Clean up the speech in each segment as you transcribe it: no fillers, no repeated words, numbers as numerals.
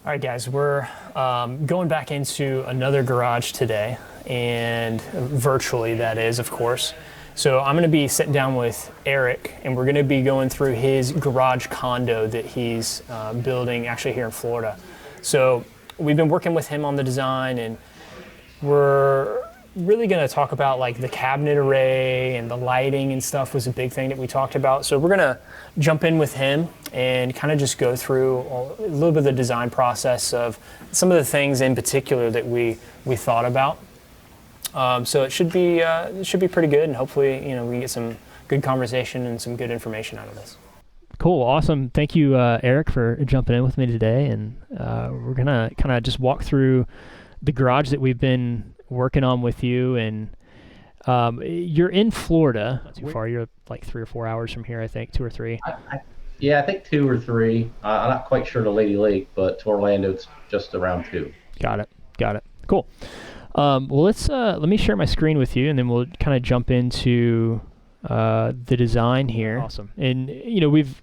All right, guys, we're going back into another garage today, and virtually, that is, of course. So I'm going to be sitting down with Eric, and we're going to be going through his garage condo that he's building actually here in Florida. So we've been working with him on the design, and we're really going to talk about like the cabinet array and the lighting and stuff was a big thing that we talked about. So we're going to jump in with him and kind of just go through a little bit of the design process of some of the things in particular that we thought about. So it should be pretty good, and hopefully we get some good conversation and some good information out of this. Cool, awesome. Thank you, Eric, for jumping in with me today, and we're gonna kind of just walk through the garage that we've been working on with you. And you're in Florida. Not too far. You're like 3 or 4 hours from here, I think, 2 or 3. I think 2 or 3. I'm not quite sure to Lady Lake, but to Orlando, it's just around 2. Got it. Cool. Well, let me share my screen with you, and then we'll kind of jump into the design here. Awesome. And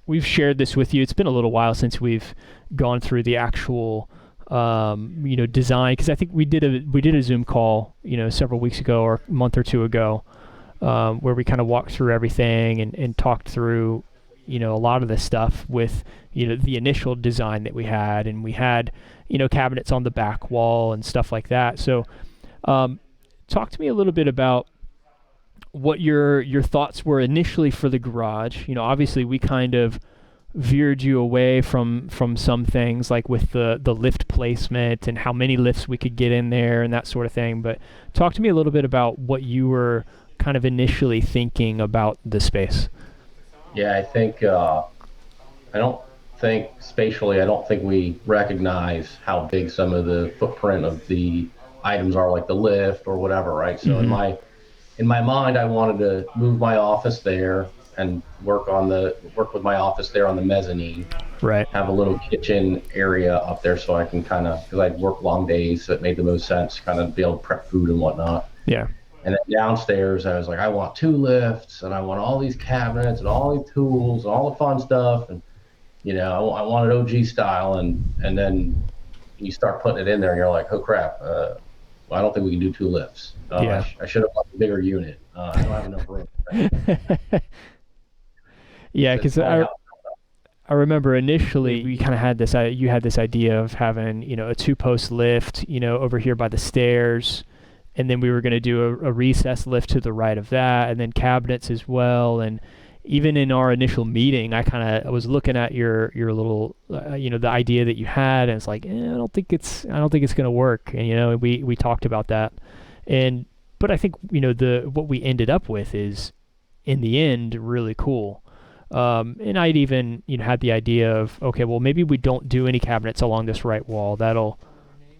we've shared this with you. It's been a little while since we've gone through the actual design, because I think we did a Zoom call several weeks ago or a month or two ago, where we kind of walked through everything and talked through a lot of this stuff with the initial design that we had, and we had cabinets on the back wall and stuff like that. So talk to me a little bit about what your thoughts were initially for the garage. Obviously we kind of veered you away from some things, like with the lift placement and how many lifts we could get in there and that sort of thing. But talk to me a little bit about what you were kind of initially thinking about the space. Yeah, I think I don't think we recognize how big some of the footprint of the items are, like the lift or whatever, right? So in my mind, I wanted to move my office there and work with my office there on the mezzanine. Right. Have a little kitchen area up there so I can because I work long days, so it made the most sense to kind of be able to prep food and whatnot. Yeah. And then downstairs, I was like, I want 2 lifts, and I want all these cabinets and all these tools and all the fun stuff, and I want it OG style. And then you start putting it in there, and you're like, oh crap, I don't think we can do 2 lifts. Yeah. I should have bought a bigger unit. I don't have enough room. Yeah, because I remember initially we kind of had this. You had this idea of having a 2-post lift over here by the stairs, and then we were going to do a recessed lift to the right of that, and then cabinets as well. And even in our initial meeting, I was looking at your little the idea that you had, and it's like, I don't think it's going to work. And we talked about that, but I think what we ended up with is in the end really cool. And I'd even had the idea of, okay, well, maybe we don't do any cabinets along this right wall. That'll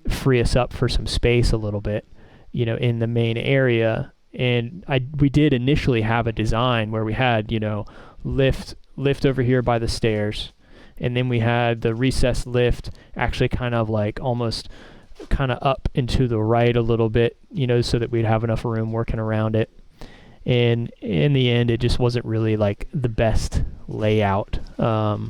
free us up for some space a little bit in the main area. And we did initially have a design where we had lift over here by the stairs, and then we had the recessed lift actually kind of like almost kind of up into the right a little bit, so that we'd have enough room working around it. And in the end, it just wasn't really like the best layout. But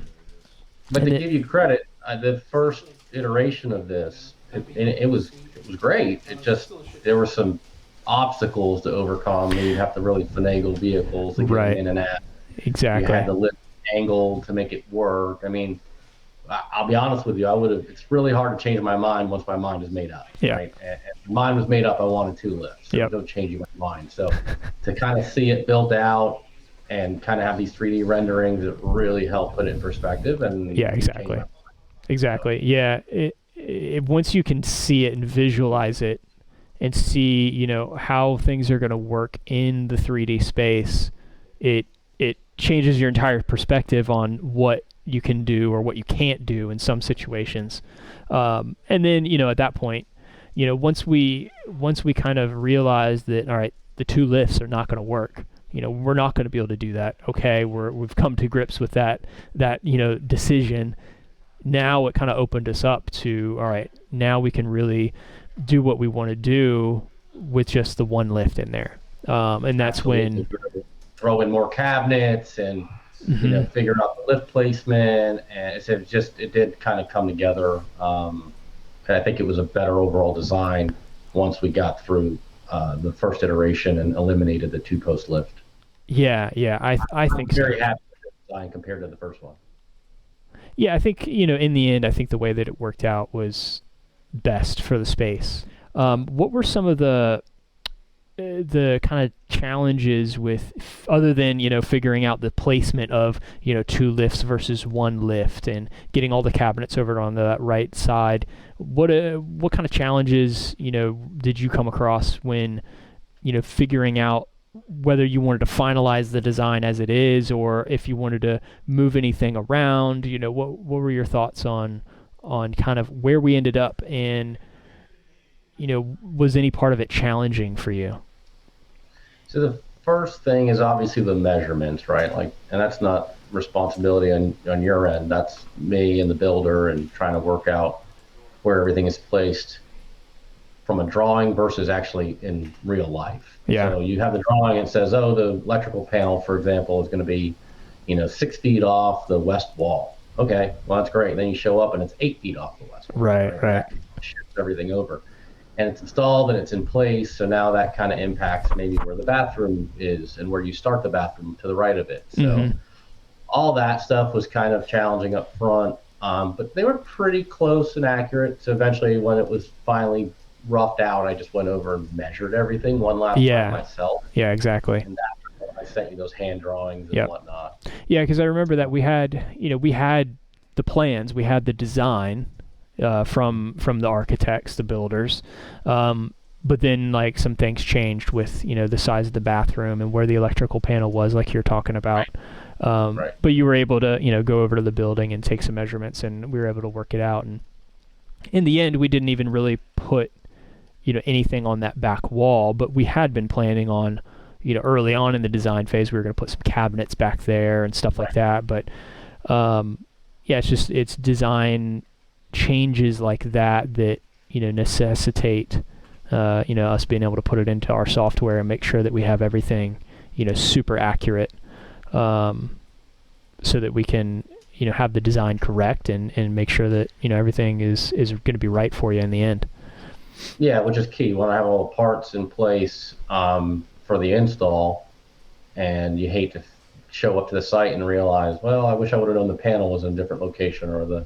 to give you credit, the first iteration of this, it was great. It just, there were some obstacles to overcome. You'd have to really finagle vehicles to get in and out. Exactly. You had the lift angle to make it work. I mean, I'll be honest with you, it's really hard to change my mind once my mind is made up. Yeah. Right? And mine was made up, I wanted 2 lifts. So no changing my mind. So to kind of see it built out and kind of have these 3D renderings, it really helped put it in perspective. And yeah, exactly. Yeah. It once you can see it and visualize it and see, how things are going to work in the 3D space, it changes your entire perspective on what you can do or what you can't do in some situations. And then, at that point, once we kind of realize that, all right, the 2 lifts are not going to work, we're not going to be able to do that. Okay. We've come to grips with that decision. Now it kind of opened us up to, all right, now we can really do what we want to do with just the 1 lift in there. And that's Absolutely. throw in more cabinets and figure out the lift placement, and it did kind of come together. And I think it was a better overall design once we got through the first iteration and eliminated the 2-post lift. Yeah, I think I'm very happy with the design compared to the first one. Yeah, I think, in the end, I think the way that it worked out was best for the space. What were some of the kind of challenges with, other than, figuring out the placement of, 2 lifts versus 1 lift and getting all the cabinets over on the right side? What kind of challenges, did you come across when, figuring out whether you wanted to finalize the design as it is, or if you wanted to move anything around? What were your thoughts on kind of where we ended up, and was any part of it challenging for you? So the first thing is obviously the measurements, right? And that's not responsibility on your end. That's me and the builder and trying to work out where everything is placed from a drawing versus actually in real life. Yeah. So you have the drawing, it says, oh, the electrical panel, for example, is going to be, 6 feet off the west wall. Okay, well, that's great. Then you show up and it's 8 feet off the west wall. Right. Shifts everything over. And it's installed and it's in place. So now that kind of impacts maybe where the bathroom is and where you start the bathroom to the right of it. So all that stuff was kind of challenging up front, but they were pretty close and accurate. So eventually, when it was finally roughed out, I just went over and measured everything one last time myself. Yeah, exactly. And I sent you those hand drawings and whatnot. Yeah, because I remember that we had the plans, we had the design from the architects, the builders, but then like some things changed with the size of the bathroom and where the electrical panel was, like you're talking about. Right. But you were able to go over to the building and take some measurements, and we were able to work it out. And in the end, we didn't even really put anything on that back wall, but we had been planning on early on in the design phase we were going to put some cabinets back there and stuff like that. But it's design changes like that necessitate us being able to put it into our software and make sure that we have everything super accurate, so that we can have the design correct and make sure that everything is going to be right for you in the end. Yeah, which is key. When I have all the parts in place for the install, and you hate to show up to the site and realize, well, I wish I would have known the panel was in a different location, or the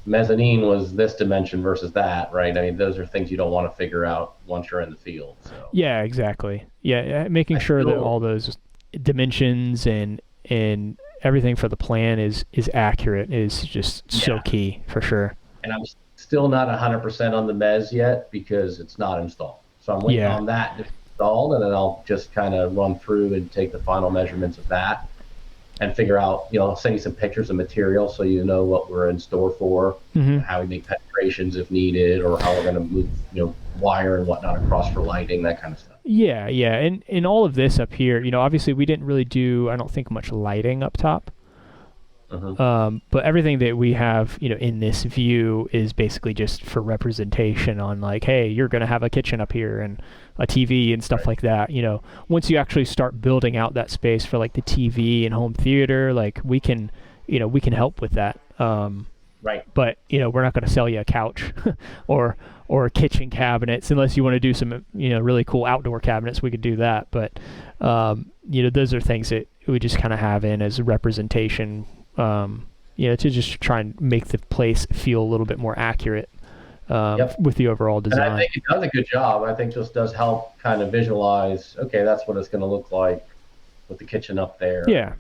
mezzanine was this dimension versus that, right? I mean, those are things you don't want to figure out once you're in the field. So. Yeah, exactly. Yeah, making sure that all those dimensions and everything for the plan is accurate is just so key for sure. And I'm still not 100% on the mezz yet because it's not installed. So I'm waiting on that to be installed, and then I'll just kind of run through and take the final measurements of that and figure out, I'll send you some pictures of material so you know what we're in store for, how we make penetrations if needed, or how we're going to move, wire and whatnot across for lighting, that kind of stuff. Yeah. And all of this up here, obviously we didn't really do, I don't think, much lighting up top. But everything that we have, in this view is basically just for representation on like, hey, you're going to have a kitchen up here and a TV and stuff like that. Once you actually start building out that space for like the TV and home theater, like we can help with that. Right. But, we're not going to sell you a couch or kitchen cabinets unless you want to do some, really cool outdoor cabinets. We could do that. But, those are things that we just kind of have in as a representation, to just try and make the place feel a little bit more accurate with the overall design. And I think it does a good job. I think this does help kind of visualize, okay, that's what it's going to look like with the kitchen up there. Yeah.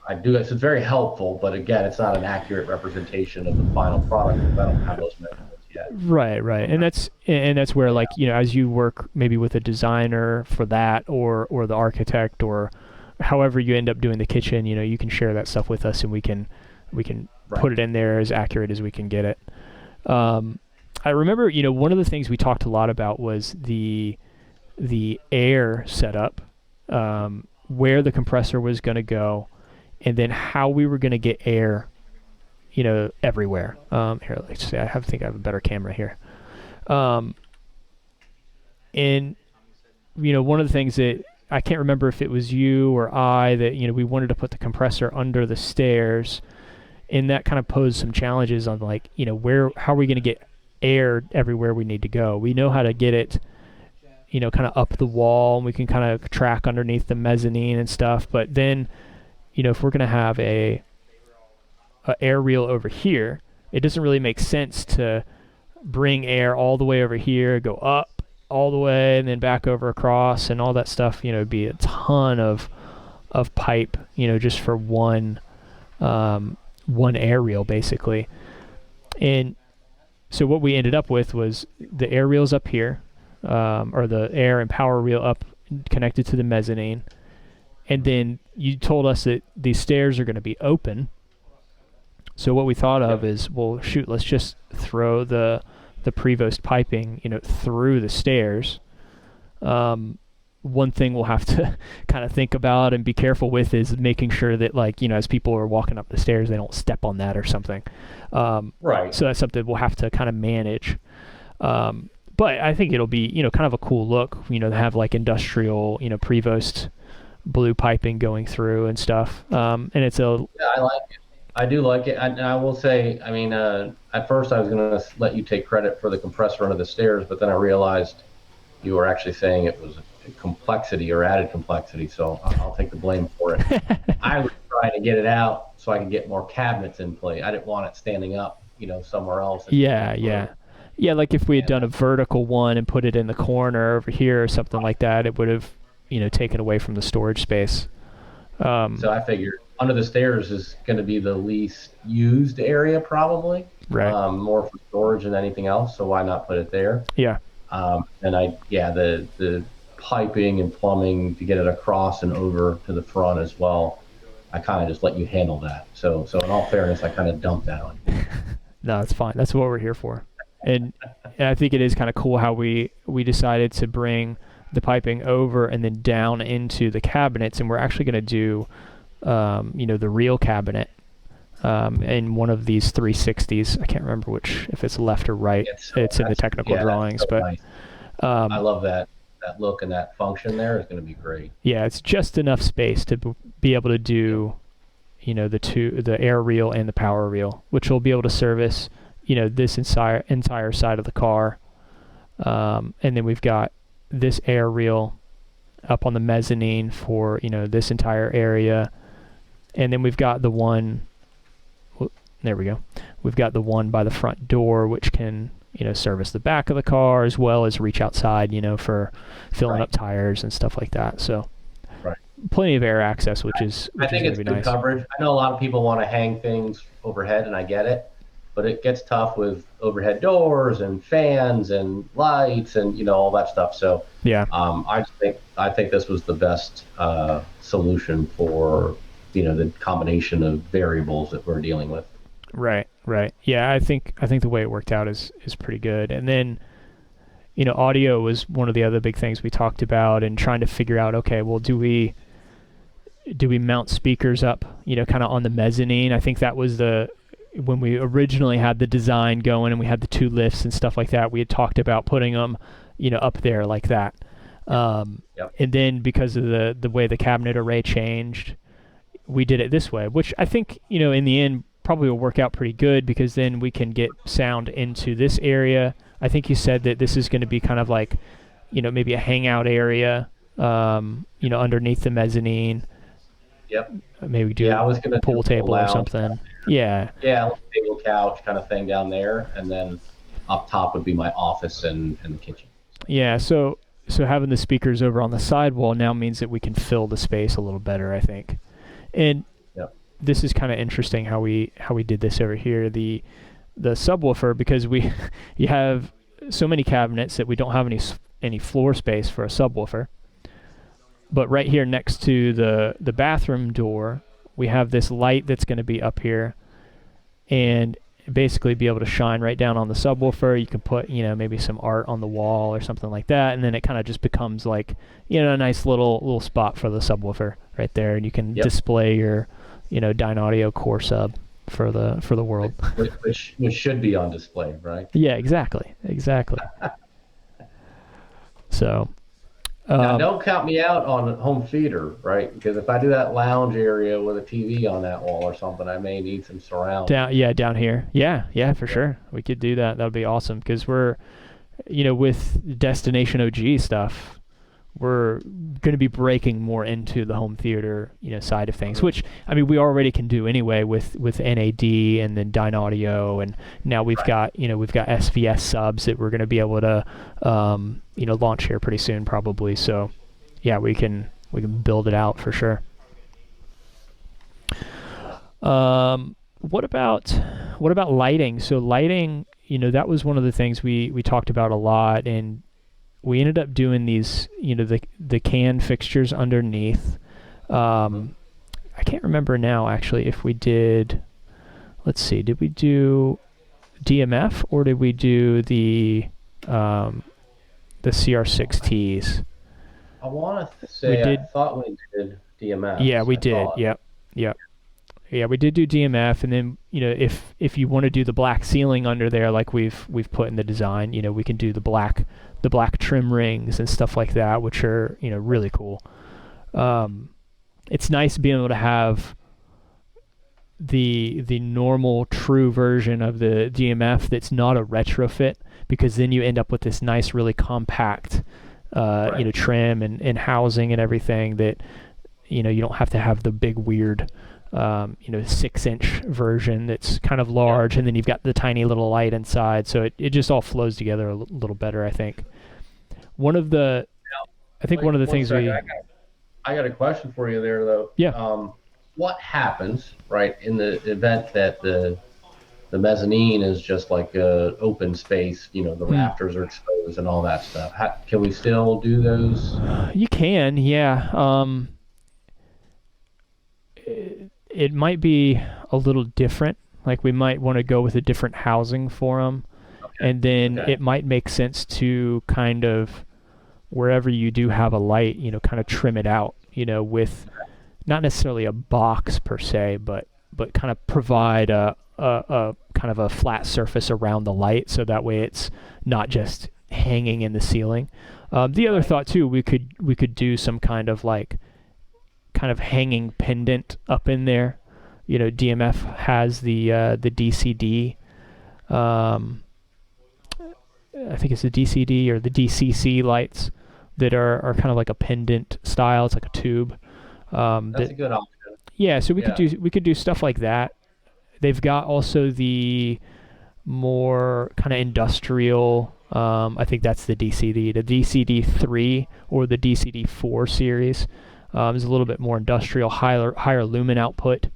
I do. It's very helpful, but again, it's not an accurate representation of the final product because I don't have those measurements yet. Right. And that's where, like, as you work maybe with a designer for that or the architect or however you end up doing the kitchen, you can share that stuff with us and we can put it in there as accurate as we can get it. I remember, one of the things we talked a lot about was the air setup, where the compressor was going to go, and then how we were going to get air, everywhere. Here, let's see. I think I have a better camera here. And one of the things that I can't remember if it was you or I that, we wanted to put the compressor under the stairs, and that kind of posed some challenges on like, how are we going to get air everywhere we need to go? We know how to get it, kind of up the wall, and we can kind of track underneath the mezzanine and stuff. But then, if we're going to have a air reel over here, it doesn't really make sense to bring air all the way over here, go up all the way, and then back over across and all that stuff. It'd be a ton of pipe, just for one air reel basically. And so what we ended up with was the air reels up here, or the air and power reel up connected to the mezzanine. And then you told us that these stairs are going to be open. So what we thought of is, well, shoot, let's just throw the Prevost piping, through the stairs. One thing we'll have to kind of think about and be careful with is making sure that, like, as people are walking up the stairs, they don't step on that or something. Right. So that's something we'll have to kind of manage. But I think it'll be, kind of a cool look, to have like industrial, Prevost blue piping going through and stuff. And it's Yeah, I like it. I do like it. And I will say, I mean, at first I was going to let you take credit for the compressor under the stairs, but then I realized you were actually saying it was a complexity or added complexity. So I'll take the blame for it. I was trying to get it out so I could get more cabinets in play. I didn't want it standing up, somewhere else. Yeah. Like if we had done a vertical one and put it in the corner over here or something like that, it would have, taken away from the storage space. So I figured under the stairs is going to be the least used area probably. Right. More for storage than anything else. So why not put it there? Yeah. And the piping and plumbing to get it across and over to the front as well. I kind of just let you handle that. So in all fairness, I kind of dumped that on you. No, it's fine. That's what we're here for. And I think it is kind of cool how we decided to bring the piping over and then down into the cabinets, and we're actually going to do, the real cabinet in one of these 360s. I can't remember if it's left or right. It's in the technical drawings, so but nice. I love that look and that function there is going to be great. Yeah, it's just enough space to be able to do, the air reel and the power reel, which will be able to service, this entire side of the car. And then we've got this air reel up on the mezzanine for, this entire area. And then we've got the one, there we go. We've got the one by the front door, which can, service the back of the car as well as reach outside, for filling up tires and stuff like that. So plenty of air access, which is I think it's good nice coverage. I know a lot of people want to hang things overhead, and I get it, but it gets tough with overhead doors and fans and lights and all that stuff. So yeah, I think this was the best solution for the combination of variables that we're dealing with. Right. Yeah, I think the way it worked out is pretty good. And then, audio was one of the other big things we talked about, and trying to figure out, okay, well, do we mount speakers up, kind of on the mezzanine? I think that was when we originally had the design going and we had the two lifts and stuff like that, we had talked about putting them, up there like that. And then because of the way the cabinet array changed, we did it this way, which I think, in the end probably will work out pretty good, because then we can get sound into this area. I think you said that this is going to be kind of like, maybe a hangout area, underneath the mezzanine. Yep. Maybe do I was gonna a pool table or something. Yeah. Yeah, like a table couch kind of thing down there, and then up top would be my office and the kitchen. Yeah, so having the speakers over on the sidewall now means that we can fill the space a little better, I think. And this is kind of interesting how we did this over here, the subwoofer, because you have so many cabinets that we don't have any floor space for a subwoofer. But right here next to the bathroom door, we have this light that's going to be up here and basically be able to shine right down on the subwoofer. You can put, maybe some art on the wall or something like that, and then it kind of just becomes like, a nice little spot for the subwoofer right there, and you can display your, Dynaudio core sub for the world. Which should be on display, right? Yeah, exactly. So, Now, don't count me out on home theater, right? Because if I do that lounge area with a TV on that wall or something, I may need some surround. Down here. Yeah, for sure. We could do that. That would be awesome because we're, with Destination OG stuff, we're going to be breaking more into the home theater, side of things, which, I mean, we already can do anyway with NAD and then Dynaudio, and now we've got SVS subs that we're going to be able to, launch here pretty soon probably. So, yeah, we can build it out for sure. What about lighting? So lighting, that was one of the things we talked about a lot, and we ended up doing these, the can fixtures underneath. I can't remember now actually if we did. Let's see, did we do DMF or did we do the CR6Ts? I want to say I thought we did DMF. Yeah, we did. Yep. Yeah, we did do DMF, and then if you want to do the black ceiling under there, like we've put in the design, we can do the black trim rings and stuff like that, which are really cool. It's nice being able to have the normal true version of the DMF that's not a retrofit, because then you end up with this nice, really compact, trim and housing and everything that you don't have to have the big weird. 6-inch version that's kind of large, and then you've got the tiny little light inside, so it just all flows together a little better, I think. One of the things I got a question for you there, though. Yeah. What happens, right, in the event that the mezzanine is just like a open space, the rafters are exposed and all that stuff? Can we still do those? You can, yeah. It might be a little different. Like we might want to go with a different housing for them. Okay. And then it might make sense to kind of, wherever you do have a light, kind of trim it out, with not necessarily a box per se, but kind of provide a kind of a flat surface around the light, so that way it's not just hanging in the ceiling. The other thought too, we could do some kind of hanging pendant up in there. DMF has the DCD. I think it's the DCD or the DCC lights that are kind of like a pendant style. It's like a tube. That's a good option. Yeah, so we could do stuff like that. They've got also the more kind of industrial. I think that's the DCD. The DCD3 or the DCD4 series. Is a little bit more industrial, higher lumen output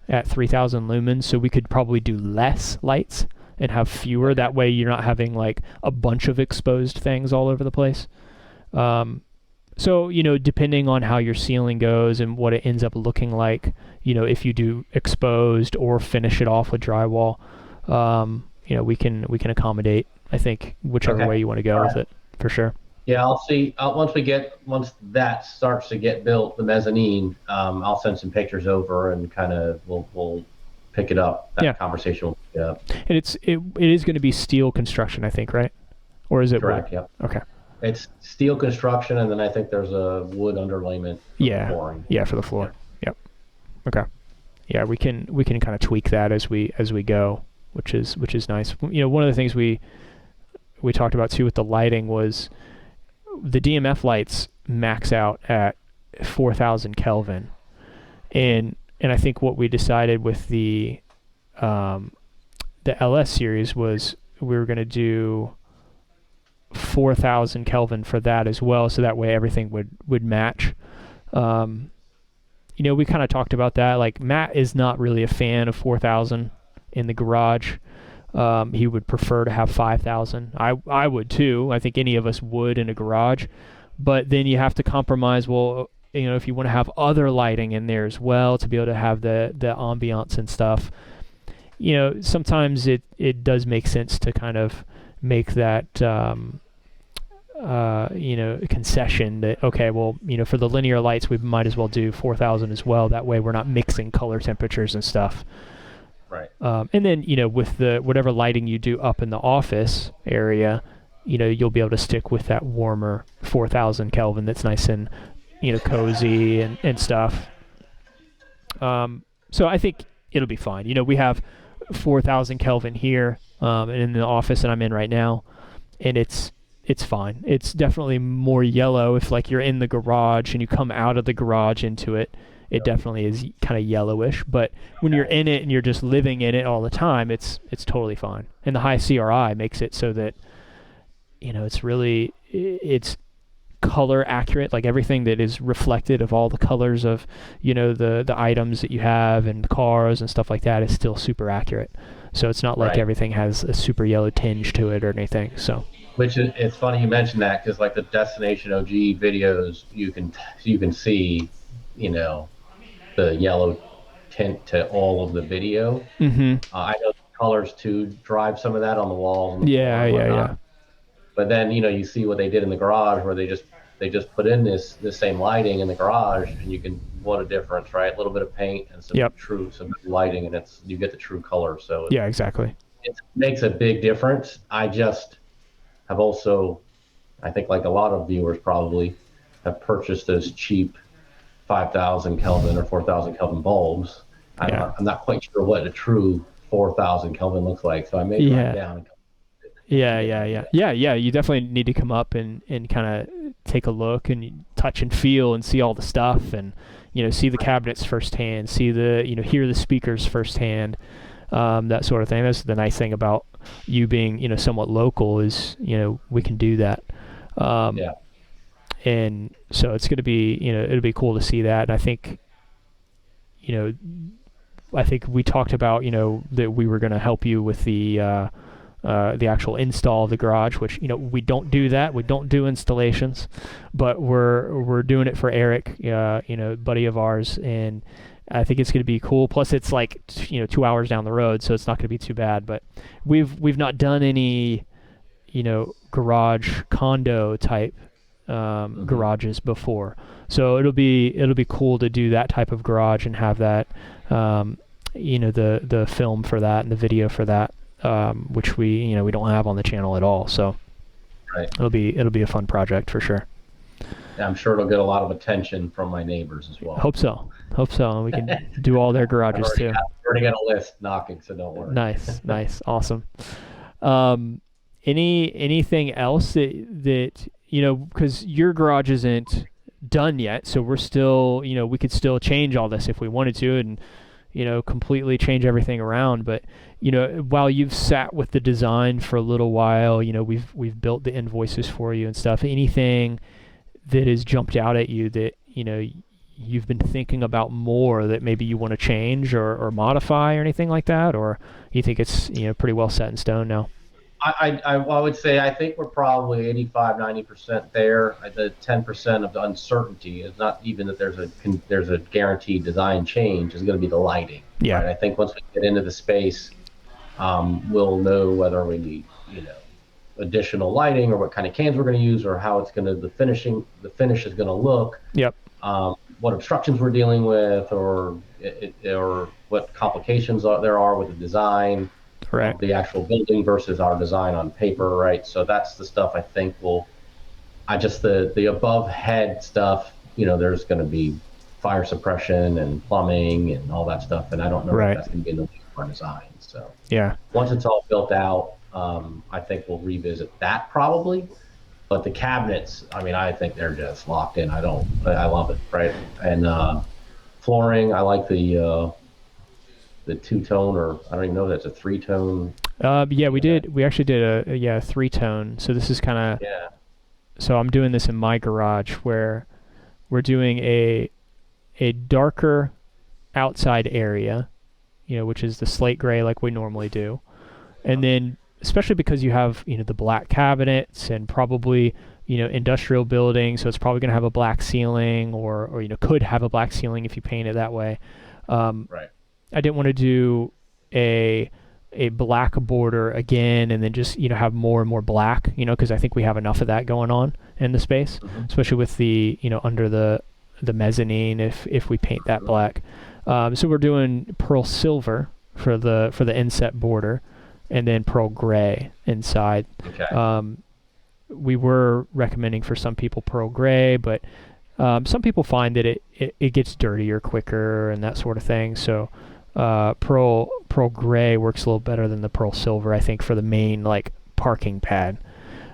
at 3,000 lumens, so we could probably do less lights and have fewer. That way you're not having like a bunch of exposed things all over the place. So, depending on how your ceiling goes and what it ends up looking like, if you do exposed or finish it off with drywall, we can accommodate, I think, whichever way you want to go with it, for sure. Yeah, I'll see. Once that starts to get built, the mezzanine, I'll send some pictures over and kind of we'll pick it up. That conversation will pick it up. And it is going to be steel construction, I think, right? Or is it correct? Yeah. Okay. It's steel construction, and then I think there's a wood underlayment. For the flooring. Yeah, for the floor. Yep. Okay. Yeah, we can kind of tweak that as we go, which is nice. One of the things we talked about too with the lighting was, the DMF lights max out at 4,000 Kelvin, and I think what we decided with the LS series was we were going to do 4,000 Kelvin for that as well, so that way everything would match. We kind of talked about that. Like, Matt is not really a fan of 4,000 in the garage. He would prefer to have 5,000. I would too. I think any of us would in a garage. But then you have to compromise. Well, if you want to have other lighting in there as well to be able to have the ambiance and stuff, sometimes it does make sense to kind of make that concession that, okay, well, for the linear lights, we might as well do 4,000 as well. That way we're not mixing color temperatures and stuff. Right. And then, with the whatever lighting you do up in the office area, you'll be able to stick with that warmer 4,000 Kelvin that's nice and, cozy and stuff. So I think it'll be fine. We have 4,000 Kelvin here, and in the office that I'm in right now, and it's fine. It's definitely more yellow if like you're in the garage and you come out of the garage into it. It definitely is kind of yellowish, but when you're in it and you're just living in it all the time, it's totally fine. And the high CRI makes it so that it's color accurate, like everything that is reflected of all the colors of the items that you have and the cars and stuff like that is still super accurate. So it's not like everything has a super yellow tinge to it or anything. So which it's funny you mentioned that, because like the Destination OG videos, you can see the yellow tint to all of the video. I know the colors too drive some of that on the walls and yeah. But then you see what they did in the garage, where they just put in this same lighting in the garage, and what a difference, right? A little bit of paint and some lighting, and you get the true color. So exactly. It makes a big difference. I just have also, I think like a lot of viewers probably, have purchased those cheap 5,000 Kelvin or 4,000 Kelvin bulbs. I'm not quite sure what a true 4,000 Kelvin looks like, so I may drive down. Yeah. You definitely need to come up and kind of take a look and touch and feel and see all the stuff, and see the cabinets firsthand, see the hear the speakers firsthand, that sort of thing. That's the nice thing about you being somewhat local is we can do that. And so it's going to be it'll be cool to see that. And I think we talked about that we were going to help you with the actual install of the garage, which we don't do that. We don't do installations, but we're doing it for Eric, buddy of ours, and I think it's going to be cool. Plus, it's like 2 hours down the road, so it's not going to be too bad. But we've not done any garage condo type garages before, so it'll be cool to do that type of garage and have that the film for that and the video for that. Which we don't have on the channel at all, so it'll be a fun project for sure. Yeah, I'm sure it'll get a lot of attention from my neighbors as well. Hope so. We can do all their garages too. I've already got a list knocking, so don't worry. Nice, awesome. Anything else that because your garage isn't done yet, so we're still we could still change all this if we wanted to, and completely change everything around. But while you've sat with the design for a little while, we've built the invoices for you and stuff. Anything that has jumped out at you that you've been thinking about more that maybe you want to change or modify or anything like that, or you think it's pretty well set in stone now? I would say I think we're probably 85-90% there. The 10% of the uncertainty is not even that there's a guaranteed design change. Is going to be the lighting. Yeah. Right? I think once we get into the space, we'll know whether we need additional lighting or what kind of cans we're going to use, or how it's going to the finish is going to look. Yep. What obstructions we're dealing with, or what complications there are with the design. Correct. The actual building versus our design on paper, right? So that's the stuff I think the above head stuff, there's going to be fire suppression and plumbing and all that stuff, and I don't know if that's going to be in the our design. So once it's all built out, I think we'll revisit that probably. But the cabinets, I think they're just locked in. I love it, right? And flooring, I like the two-tone, or I don't even know if that's a three-tone. We actually did a three-tone. So this is kind of so I'm doing this in my garage where we're doing a darker outside area, which is the slate gray like we normally do. And then especially because you have the black cabinets and probably industrial building, so it's probably going to have a black ceiling, or could have a black ceiling if you paint it that way. Right. I didn't want to do a black border again and then just have more and more black, because I think we have enough of that going on in the space, especially with the under the mezzanine if we paint that black. So we're doing pearl silver for the inset border, and then pearl gray inside. Okay. we were recommending for some people pearl gray, but some people find that it gets dirtier quicker and that sort of thing. So pearl gray works a little better than the pearl silver, I think, for the main like parking pad.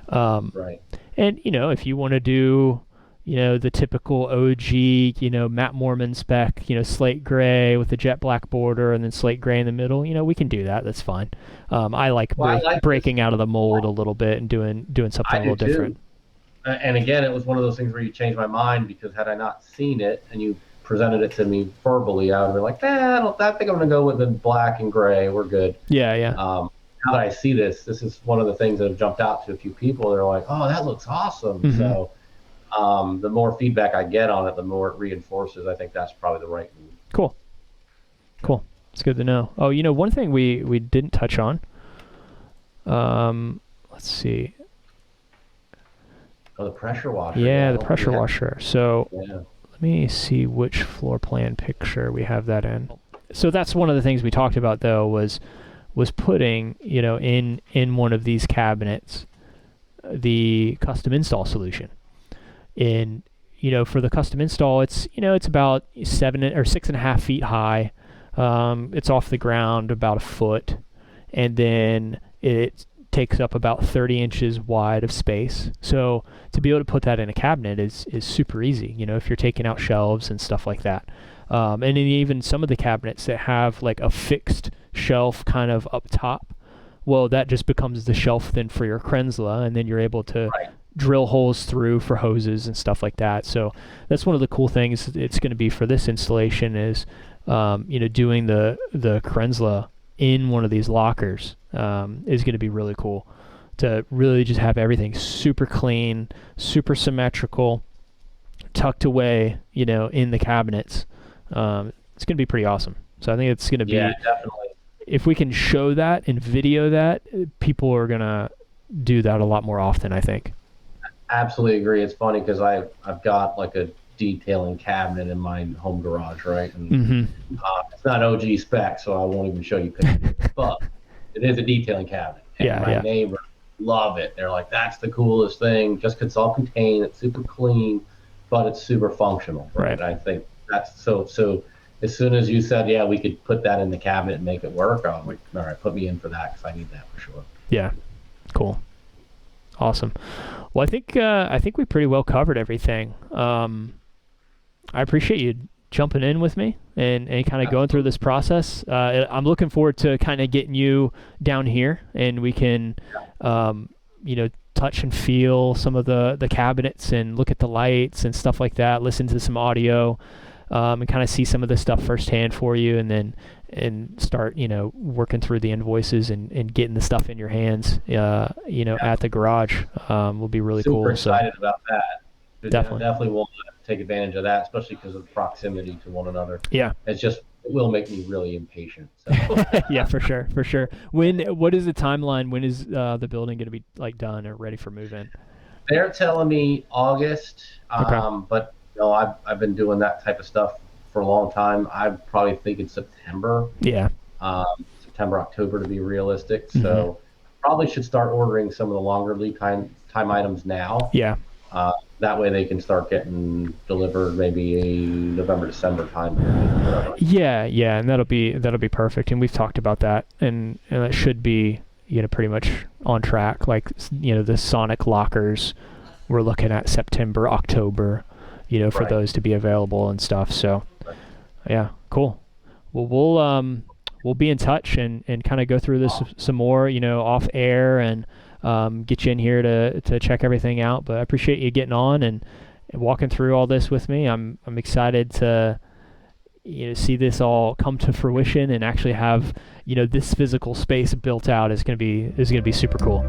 Right. And if you want to do the typical OG, Matt Mormon spec, slate gray with the jet black border and then slate gray in the middle, we can do that. That's fine. I like breaking out of the mold a little bit and doing something a little different. And again, it was one of those things where you changed my mind, because had I not seen it and you presented it to me verbally, I would have been like, I think I'm going to go with the black and gray. We're good. Yeah. Now that I see this is one of the things that have jumped out to a few people. They're like, oh, that looks awesome. Mm-hmm. So the more feedback I get on it, the more it reinforces. I think that's probably the right move. Cool. It's good to know. Oh, one thing we didn't touch on. Let's see. Oh, the pressure washer. Yeah, the pressure washer. So yeah. Let me see which floor plan picture we have that in. So that's one of the things we talked about, though, was putting, in one of these cabinets, the custom install solution. And, for the custom install, it's about 7 or 6.5 feet high. It's off the ground about a foot, and then it takes up about 30 inches wide of space. So to be able to put that in a cabinet is super easy, if you're taking out shelves and stuff like that. And then even some of the cabinets that have like a fixed shelf kind of up top, well, that just becomes the shelf then for your Krenzla, and then you're able to drill holes through for hoses and stuff like that. So that's one of the cool things it's going to be for this installation is, doing the Krenzla in one of these lockers is going to be really cool, to really just have everything super clean, super symmetrical, tucked away, in the cabinets. It's going to be pretty awesome. So I think it's going to be, definitely. If we can show that and video that, people are going to do that a lot more often, I think. Absolutely agree. It's funny because I've got like a detailing cabinet in my home garage, right? And it's not OG spec, so I won't even show you pictures. But it is a detailing cabinet. And my neighbors love it. They're like, that's the coolest thing, just because it's all contained, it's super clean, but it's super functional. Right. And I think that's so as soon as you said, we could put that in the cabinet and make it work, I'm like, all right, put me in for that, because I need that for sure. Yeah. Cool. Awesome. Well, I think we pretty well covered everything. I appreciate you jumping in with me and kind of going through this process. I'm looking forward to kind of getting you down here, and we can, touch and feel some of the cabinets and look at the lights and stuff like that, listen to some audio, and kind of see some of this stuff firsthand for you, and start, working through the invoices and getting the stuff in your hands, at the garage, will be really cool. Super excited about that. Definitely will take advantage of that, especially because of proximity to one another. Yeah. It will make me really impatient. So. Yeah, for sure. What is the timeline? When is the building going to be like done or ready for move in? They're telling me August, Okay. But I've been doing that type of stuff for a long time. I probably think it's September. Yeah. September, October to be realistic. So probably should start ordering some of the longer lead time items now. Yeah. That way they can start getting delivered maybe a November, December time period. Yeah, and that'll be perfect. And we've talked about that, and that should be pretty much on track. Like the Sonic lockers, we're looking at September, October, for those to be available and stuff. So, yeah, cool. Well, we'll be in touch and kind of go through this some more, off air, and get you in here to check everything out. But I appreciate you getting on and walking through all this with me. I'm excited to see this all come to fruition and actually have this physical space built out. Is going to be super cool.